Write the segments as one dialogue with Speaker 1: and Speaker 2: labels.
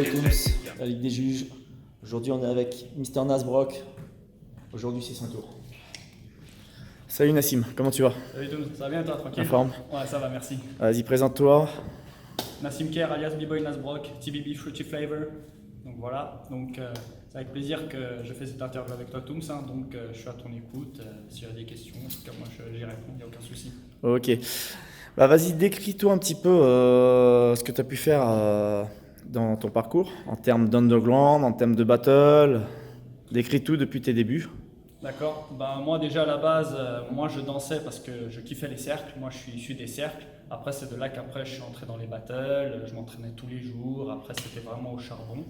Speaker 1: Toy Tooms, la Ligue des juges. Aujourd'hui, on est avec Mr Nasbrock. Aujourd'hui, c'est son tour. Salut Nassim, comment tu vas?
Speaker 2: Salut Toons, ça va bien toi, tranquille?
Speaker 1: En forme?
Speaker 2: Ouais, ça va, merci.
Speaker 1: Vas-y, présente-toi.
Speaker 2: Nassim Kerr alias B-Boy Nasbrock, TBB Fruity Flavor. Donc voilà, c'est avec plaisir que je fais cette interview avec toi Toons, hein. Je suis à ton écoute. S'il y a des questions, en tout cas moi j'y réponds, il n'y a aucun souci.
Speaker 1: Ok. Bah, vas-y, décris-toi un petit peu ce que tu as pu faire dans ton parcours, en termes d'underground, en termes de battle. Décris tout depuis tes débuts.
Speaker 2: D'accord, bah, moi déjà à la base, moi je dansais parce que je kiffais les cercles, moi je suis issu des cercles. Après c'est de là qu'après je suis entré dans les battles, je m'entraînais tous les jours, après c'était vraiment au charbon.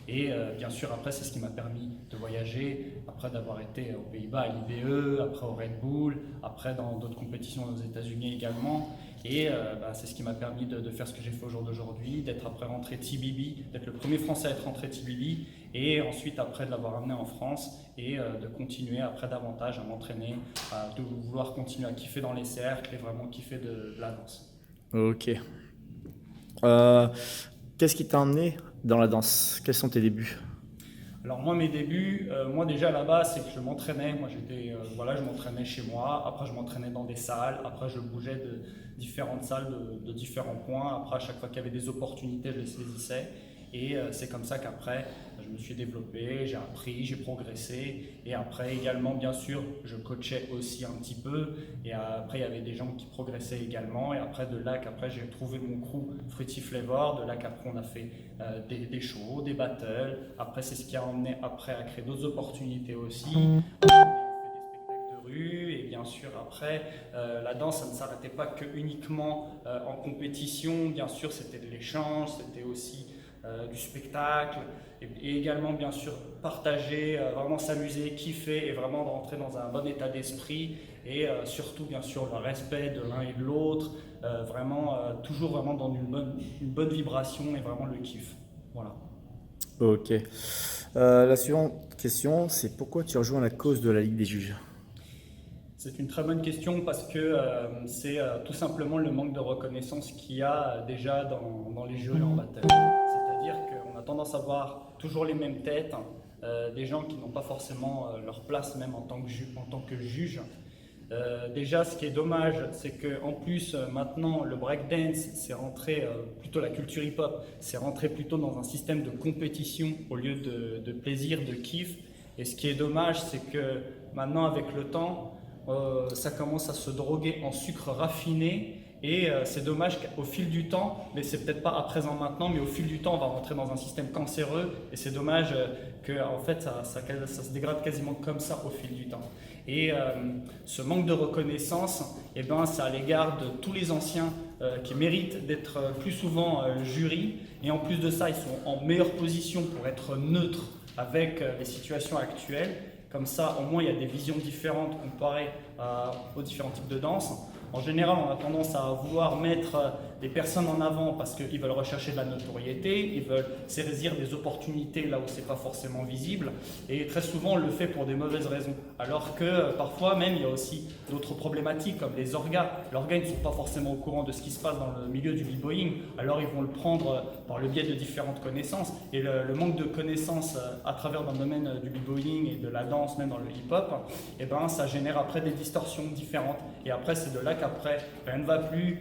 Speaker 2: Et bien sûr après c'est ce qui m'a permis de voyager, après d'avoir été aux Pays-Bas à l'IBE, après au Red Bull, après dans d'autres compétitions aux États-Unis également. Et c'est ce qui m'a permis de faire ce que j'ai fait au jour d'aujourd'hui, d'être après rentré TBB, d'être le premier Français à être rentré TBB, et ensuite après de l'avoir amené en France et de continuer après davantage à m'entraîner, de vouloir continuer à kiffer dans les cercles et vraiment kiffer de la danse.
Speaker 1: Ok. Qu'est-ce qui t'a emmené dans la danse? Quels sont tes débuts?
Speaker 2: Alors moi mes débuts, moi déjà à la base c'est que je m'entraînais, je m'entraînais chez moi, après je m'entraînais dans des salles, après je bougeais de différentes salles de différents points, après à chaque fois qu'il y avait des opportunités je les saisissais et c'est comme ça qu'après je me suis développé, j'ai appris, j'ai progressé et après également bien sûr je coachais aussi un petit peu et après il y avait des gens qui progressaient également et après de là qu'après j'ai trouvé mon crew Fruity Flavor, de là qu'après on a fait des shows, des battles, après c'est ce qui a emmené après à créer d'autres opportunités aussi. On a fait des spectacles de rue et bien sûr après la danse ça ne s'arrêtait pas que uniquement en compétition, bien sûr c'était de l'échange, c'était aussi du spectacle et également bien sûr partager, vraiment s'amuser, kiffer et vraiment rentrer dans un bon état d'esprit et surtout bien sûr le respect de l'un et de l'autre, toujours vraiment dans une bonne vibration et vraiment le kiff. Voilà.
Speaker 1: Ok. La suivante question, c'est pourquoi tu rejoins la cause de la Ligue des juges?
Speaker 2: C'est une très bonne question parce que c'est tout simplement le manque de reconnaissance qu'il y a déjà dans les jurys en battle. C'est-à-dire qu'on a tendance à voir toujours les mêmes têtes, des gens qui n'ont pas forcément leur place même en tant que juge. Déjà, ce qui est dommage, c'est qu'en plus, maintenant, le breakdance, c'est rentré, plutôt la culture hip-hop, c'est rentré plutôt dans un système de compétition au lieu de plaisir, de kiff. Et ce qui est dommage, c'est que maintenant, avec le temps, ça commence à se droguer en sucre raffiné et c'est dommage qu'au fil du temps, mais c'est peut-être pas à présent maintenant, mais au fil du temps on va rentrer dans un système cancéreux et c'est dommage que en fait ça se dégrade quasiment comme ça au fil du temps. Et ce manque de reconnaissance, eh ben, c'est à l'égard de tous les anciens qui méritent d'être plus souvent jury et en plus de ça ils sont en meilleure position pour être neutres avec les situations actuelles. Comme ça, au moins, il y a des visions différentes comparées aux différents types de danse. En général, on a tendance à vouloir mettre des personnes en avant parce qu'ils veulent rechercher de la notoriété, ils veulent saisir des opportunités là où ce n'est pas forcément visible. Et très souvent, on le fait pour des mauvaises raisons. Alors que parfois, même, il y a aussi d'autres problématiques comme les orgas. Les orgas ne sont pas forcément au courant de ce qui se passe dans le milieu du b-boying. Alors, ils vont le prendre par le biais de différentes connaissances. Et le manque de connaissances à travers dans le domaine du b-boying et de la danse, même dans le hip-hop, eh ben, ça génère après des distorsions différentes. Et après, c'est de là qu'après, rien ne va plus,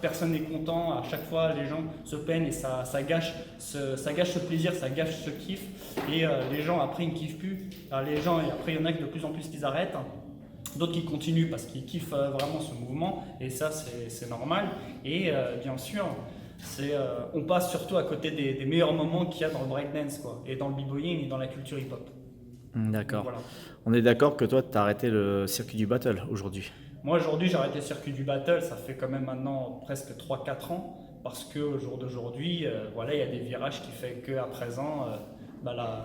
Speaker 2: personne n'est content, à chaque fois, les gens se peignent et ça gâche ce plaisir, ça gâche ce kiff. Et les gens, après, ils ne kiffent plus. Alors, les gens, et après, il y en a que de plus en plus qui arrêtent. D'autres qui continuent parce qu'ils kiffent vraiment ce mouvement. Et ça, c'est normal. Et bien sûr, on passe surtout à côté des meilleurs moments qu'il y a dans le breakdance, quoi, et dans le b-boying et dans la culture hip-hop.
Speaker 1: D'accord.
Speaker 2: Voilà.
Speaker 1: On est d'accord que toi, tu as arrêté le circuit du battle aujourd'hui.
Speaker 2: Moi aujourd'hui j'ai arrêté le circuit du battle, ça fait quand même maintenant presque 3-4 ans parce qu'au jour d'aujourd'hui, voilà, il y a des virages qui font qu'à présent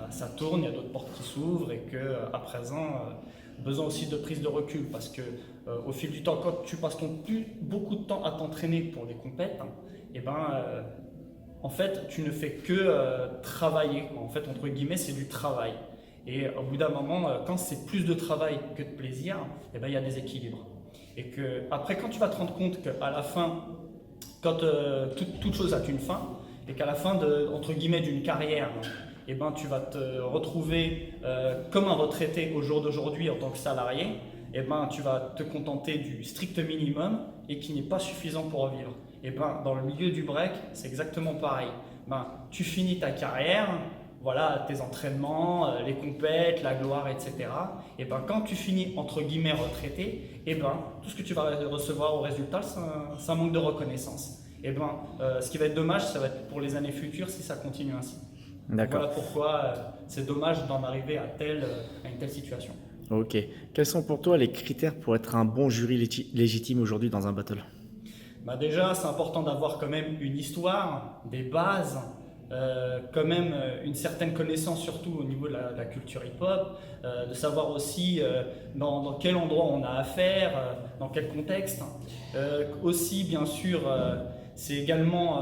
Speaker 2: ça tourne, il y a d'autres portes qui s'ouvrent et qu'à présent besoin aussi de prise de recul parce que au fil du temps, quand tu passes beaucoup de temps à t'entraîner pour des compètes, et en fait tu ne fais que travailler, en fait entre guillemets c'est du travail. Et au bout d'un moment, quand c'est plus de travail que de plaisir, il y a des équilibres. Et que après, quand tu vas te rendre compte qu'à la fin, quand toute chose a une fin, et qu'à la fin entre guillemets d'une carrière, eh ben, tu vas te retrouver comme un retraité au jour d'aujourd'hui en tant que salarié, eh ben, tu vas te contenter du strict minimum et qui n'est pas suffisant pour vivre. Eh ben, dans le milieu du break, c'est exactement pareil. Ben, tu finis ta carrière, voilà, tes entraînements, les compètes, la gloire, etc. Et ben, quand tu finis entre guillemets retraité, et ben, tout ce que tu vas recevoir au résultat, c'est un manque de reconnaissance. Et ben, ce qui va être dommage, ça va être pour les années futures si ça continue ainsi.
Speaker 1: D'accord.
Speaker 2: Voilà pourquoi c'est dommage d'en arriver à une telle situation.
Speaker 1: Ok. Quels sont pour toi les critères pour être un bon jury légitime aujourd'hui dans un battle?
Speaker 2: Bah déjà, c'est important d'avoir quand même une histoire, des bases, quand même une certaine connaissance surtout au niveau de la culture hip-hop, de savoir aussi dans quel endroit on a affaire, dans quel contexte. Aussi, bien sûr, c'est également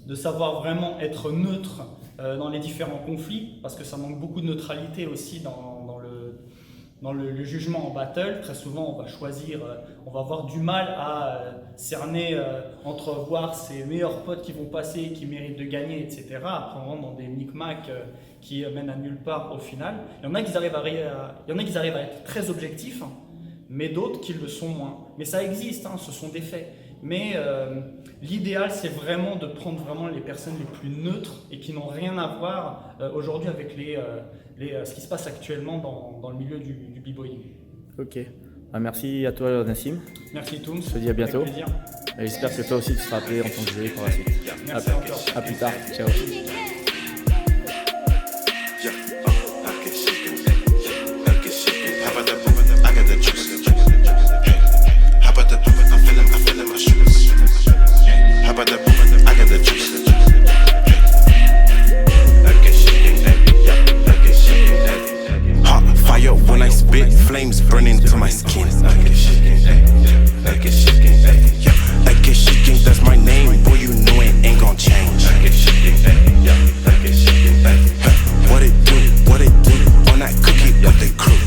Speaker 2: de savoir vraiment être neutre dans les différents conflits, parce que ça manque beaucoup de neutralité aussi dans le jugement en battle. Très souvent, on va choisir, on va avoir du mal à cerner entre voir ses meilleurs potes qui vont passer, qui méritent de gagner, etc. Après, on rentre dans des micmacs qui mènent à nulle part au final. Il y en a qui arrivent à être très objectifs, mais d'autres qui le sont moins. Mais ça existe, hein, ce sont des faits. Mais l'idéal, c'est vraiment de prendre vraiment les personnes les plus neutres et qui n'ont rien à voir aujourd'hui avec ce qui se passe actuellement dans le milieu du b-boying.
Speaker 1: Ok. Merci à toi, Nassim.
Speaker 2: Merci Toums.
Speaker 1: Je te dis à bientôt.
Speaker 2: Avec plaisir.
Speaker 1: Et j'espère que toi aussi tu seras appelé en tant que jury pour la suite.
Speaker 2: Merci encore.
Speaker 1: À plus tard. Ciao.
Speaker 3: Flames burning to my skin. AK-Shaking, that's my name. Boy, you know it ain't gon' change. What it do on that cookie with the crew.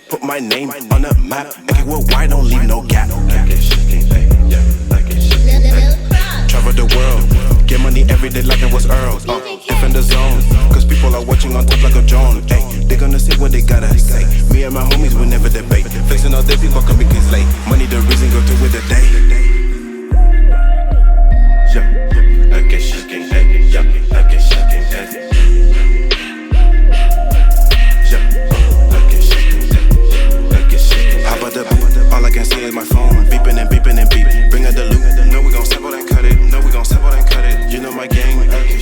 Speaker 3: Put my name on the map. Make it worldwide, don't leave no gap. Travel the world, get money every day like it was Earl. Defend the zone, cause people are watching on top like a drone. Ay, they gonna say what they gotta say. Me and my homies will never debate. Flexing all day, people come because late. Money the reason, go through with the day. Yeah, okay, shaking, yeah, okay, shaking, how about the all I can see is my phone beeping and beeping and beep. Bring out the loop. No, we gon' sample and cut it. No, we gon' sample and cut it. You know my gang. Okay,